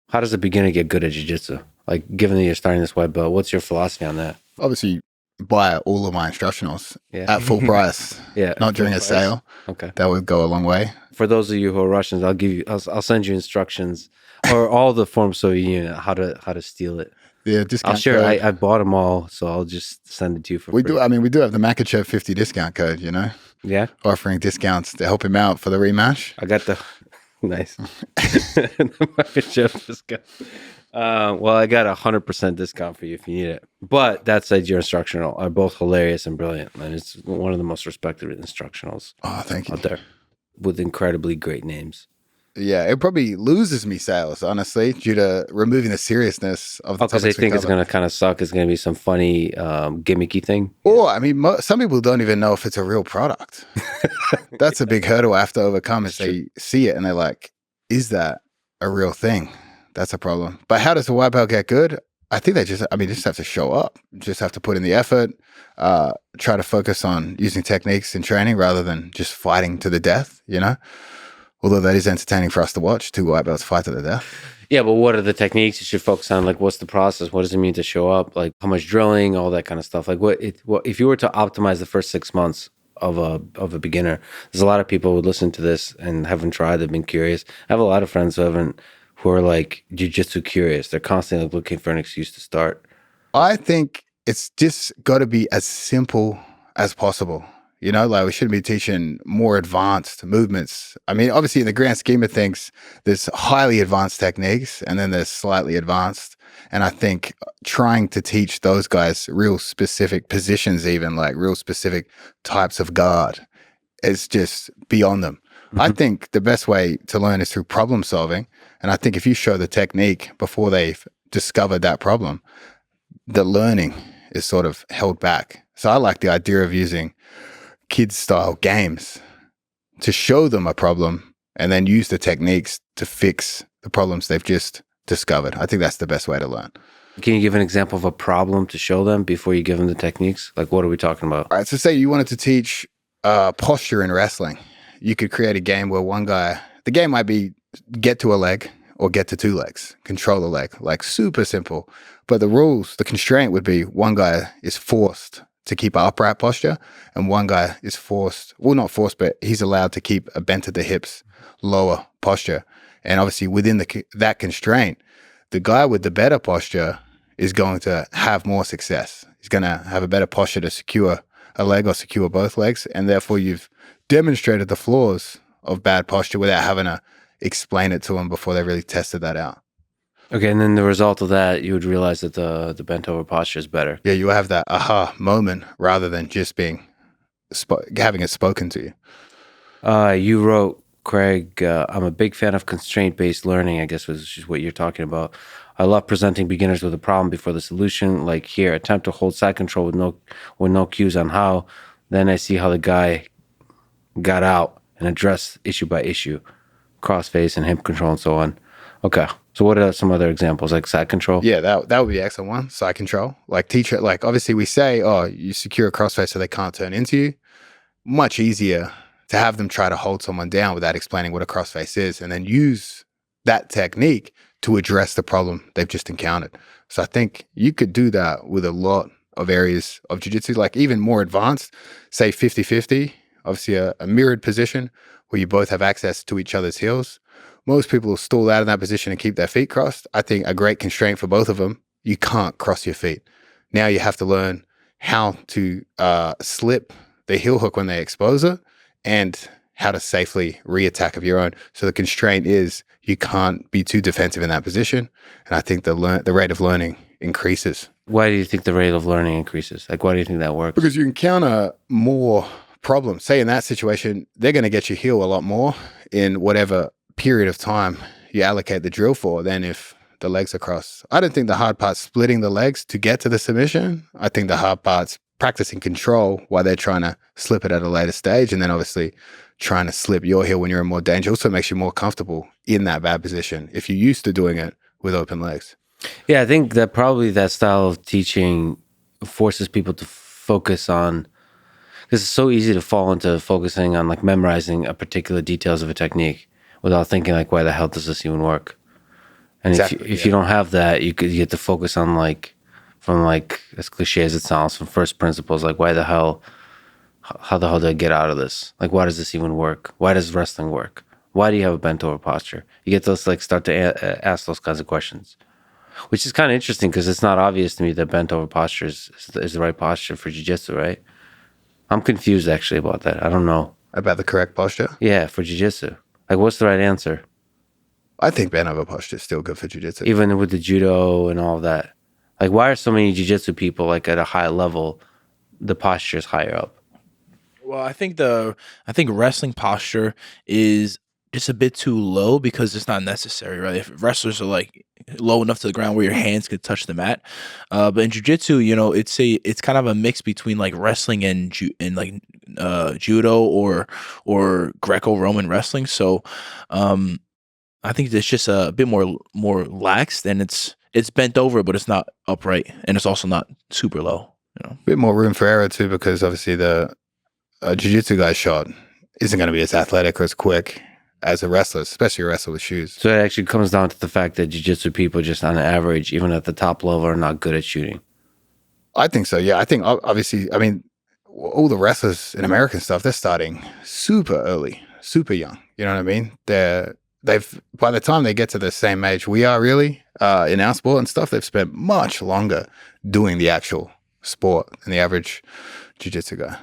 How does a beginner get good at jiu-jitsu? Like, given that you're starting this white belt, what's your philosophy on that? Obviously, buy all of my instructionals Yeah. at full price, Yeah. not during a Price? sale. Okay. That would go a long way. For those of you who are Russians, I'll send you instructions or all the forms so you know how to steal it. Yeah, I'll discount share. code. I bought them all, so I'll just send it to you for We free. do. I mean, we do have the Makachev 50 discount code. Yeah. Offering discounts to help him out for the rematch. I got the nice. The market share discount. Well, I got 100% discount for you if you need it. But that said, your instructional are both hilarious and brilliant, and it's one of the most respected instructionals Oh, thank you. out there with incredibly great names. Yeah, it probably loses me sales, honestly, due to removing the seriousness of the because they topics we think it's cover. going to kind of suck. It's going to be some funny, gimmicky thing. Or, I mean, some people don't even know if it's a real product. That's a big hurdle I have to overcome is they see it and they're like, is that a real thing? That's a problem. But how does a white belt get good? I think they just have to show up. Just have to put in the effort, try to focus on using techniques in training rather than just fighting to the death, Although that is entertaining for us to watch, two white belts fight to the death. Yeah, but what are the techniques you should focus on? Like, what's the process? What does it mean to show up? Like, how much drilling, all that kind of stuff. Like, what if you were to optimize the first 6 months of a beginner? There's a lot of people who would listen to this and haven't tried. They've been curious. I have a lot of friends who are like jiu-jitsu curious. They're constantly like, looking for an excuse to start. I think it's just got to be as simple as possible. Like we shouldn't be teaching more advanced movements. I mean, obviously in the grand scheme of things, there's highly advanced techniques and then there's slightly advanced. And I think trying to teach those guys real specific positions, even like real specific types of guard, is just beyond them. Mm-hmm. I think the best way to learn is through problem solving. And I think if you show the technique before they've discovered that problem, the learning is sort of held back. So I like the idea of using kids style games to show them a problem and then use the techniques to fix the problems they've just discovered. I think that's the best way to learn. Can you give an example of a problem to show them before you give them the techniques? Like, what are we talking about? All right. So say you wanted to teach posture in wrestling. You could create a game where the game might be get to a leg or get to 2 legs, control the leg, like super simple. But the constraint would be one guy is forced to keep an upright posture, and one guy is not forced, but he's allowed to keep a bent at the hips, lower posture. And obviously within that constraint, the guy with the better posture is going to have more success. He's going to have a better posture to secure a leg or secure both legs, and therefore you've demonstrated the flaws of bad posture without having to explain it to them before they really tested that out. Okay, and then the result of that, you would realize that the bent over posture is better. Yeah, you have that aha moment rather than just having it spoken to you. You wrote, Craig, I'm a big fan of constraint-based learning, I guess which is what you're talking about. I love presenting beginners with a problem before the solution. Like here, attempt to hold side control with no cues on how. Then I see how the guy got out and addressed issue by issue, crossface and hip control and so on. Okay. So what are some other examples, like side control? Yeah, that would be the excellent one. Side control. Like teacher, like obviously we say, you secure a crossface so they can't turn into you. Much easier to have them try to hold someone down without explaining what a crossface is and then use that technique to address the problem they've just encountered. So I think you could do that with a lot of areas of jiu-jitsu, like even more advanced, say 50-50, obviously a mirrored position where you both have access to each other's heels. Most people will stall out in that position and keep their feet crossed. I think a great constraint for both of them, you can't cross your feet. Now you have to learn how to slip the heel hook when they expose it and how to safely re-attack of your own. So the constraint is you can't be too defensive in that position. And I think the rate of learning increases. Why do you think the rate of learning increases? Like, why do you think that works? Because you encounter more problems. Say in that situation, they're going to get your heel a lot more in whatever period of time you allocate the drill for than if the legs are crossed. I don't think the hard part's splitting the legs to get to the submission. I think the hard part's practicing control while they're trying to slip it at a later stage, and then obviously trying to slip your heel when you're in more danger also makes you more comfortable in that bad position if you're used to doing it with open legs. Yeah, I think that probably that style of teaching forces people to focus on, because it's so easy to fall into focusing on like memorizing a particular details of a technique without thinking like, why the hell does this even work? And Exactly. if you don't have that, you get to focus on like from like as cliche as it sounds, from first principles, like why the hell, how the hell did I get out of this? Like why does this even work? Why does wrestling work? Why do you have a bent over posture? You get to like start to ask those kinds of questions, which is kind of interesting because it's not obvious to me that bent over posture is the right posture for jiu-jitsu, right? I'm confused actually about that. I don't know. About the correct posture. Yeah, for jiu-jitsu. Like what's the right answer? I think bent over posture is still good for jiu-jitsu. Even with the judo and all of that. Like why are so many jiu-jitsu people like at a high level, the posture is higher up? Well, I think wrestling posture is just a bit too low because it's not necessary, right? If wrestlers are like low enough to the ground where your hands could touch the mat, but in jujitsu, it's kind of a mix between like wrestling and judo or Greco-Roman wrestling. So, um, I think it's just a bit more lax, and it's bent over, but it's not upright, and it's also not super low. Bit more room for error too, because obviously the jiu-jitsu guy's shot isn't going to be as athletic or as quick as a wrestler, especially a wrestler with shoes. So it actually comes down to the fact that jiu-jitsu people just on average, even at the top level, are not good at shooting. I think so. Yeah, I think obviously, I mean, all the wrestlers in American stuff, they're starting super early, super young. You know what I mean? They've by the time they get to the same age we are, really, in our sport and stuff, they've spent much longer doing the actual sport than the average jiu-jitsu guy.